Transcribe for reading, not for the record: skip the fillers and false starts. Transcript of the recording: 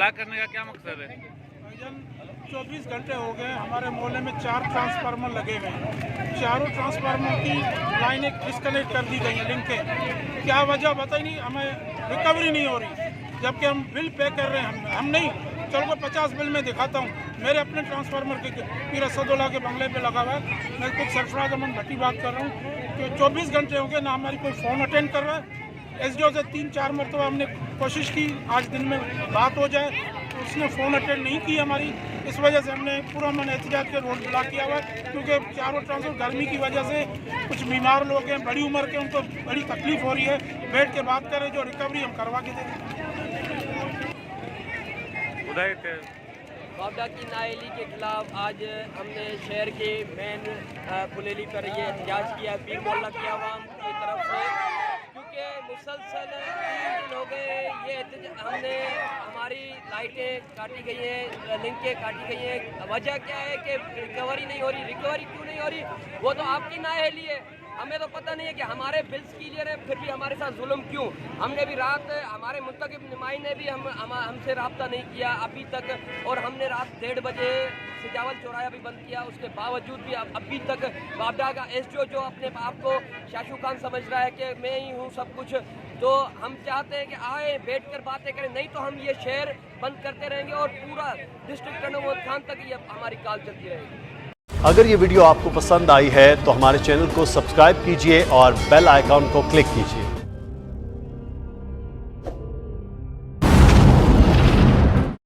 Block करने का क्या मकसद है? 24 घंटे हो गए हमारे मोहल्ले में 4 ट्रांसफार्मर लगे हुए हैं। चारों ट्रांसफार्मर की लाइनें डिस्कनेक्ट कर दी गई हैं, लिंकें। क्या वजह पता ही नहीं, हमें रिकवरी नहीं हो रही, जबकि हम बिल पे कर रहे हैं। हम नहीं, चलो को 50 बिल में दिखाता हूँ। मेरे अपने ट्रांसफार्मर के पीर असदुल्ला के बंगले पे लगा हुआ है। मैं खुद सरफराज अमन भट्टी बात कर रहा हूँ कि 24 घंटे हो गए ना हमारी कोई फ़ोन अटेंड कर रहा है। SDO से 3-4 मरतबा हमने कोशिश की आज दिन में बात हो जाए, तो उसने फ़ोन अटेंड नहीं की हमारी। इस वजह से हमने पूरा मन एहतजाज के रोड ब्लॉक किया हुआ है, क्योंकि चारों ट्रांसफर गर्मी की वजह से कुछ बीमार लोग हैं, बड़ी उम्र के, उनको बड़ी तकलीफ हो रही है। बैठ के बात करें, जो रिकवरी हम करवा के दें। बावडा की नाअहली के खिलाफ आज हमने शहर के मेन बुलेली पर ये एहतजाज किया पीर मोहल्ला की आवाम की तरफ से, क्योंकि मुसलसल 3 दिन हो गए ये हमने हमारी लाइटें काटी गई हैं, लिंकें काटी गई हैं। वजह क्या है कि रिकवरी नहीं हो रही। रिकवरी क्यों नहीं हो रही, वो तो आपकी नाअहली है। हमें तो पता नहीं है कि हमारे बिल्स क्लियर है, फिर भी हमारे साथ जुल्म क्यों। हमने भी रात, हमारे मुंतखब नुमाइंदे ने भी हमसे रब्ता नहीं किया अभी तक, और हमने रात 1:30 बजे सिजावल चौराया भी बंद किया। उसके बावजूद भी अभी तक बावडा का SDO जो अपने आप को शाशू खान समझ रहा है कि मैं ही हूँ सब कुछ, तो हम चाहते हैं कि आए बैठ कर बातें करें, नहीं तो हम ये शहर बंद करते रहेंगे और पूरा डिस्ट्रिक्ट टर्नओवर खान तक ये हमारी कॉल चलती रहेगी। अगर ये वीडियो आपको पसंद आई है तो हमारे चैनल को सब्सक्राइब कीजिए और बेल आइकॉन को क्लिक कीजिए।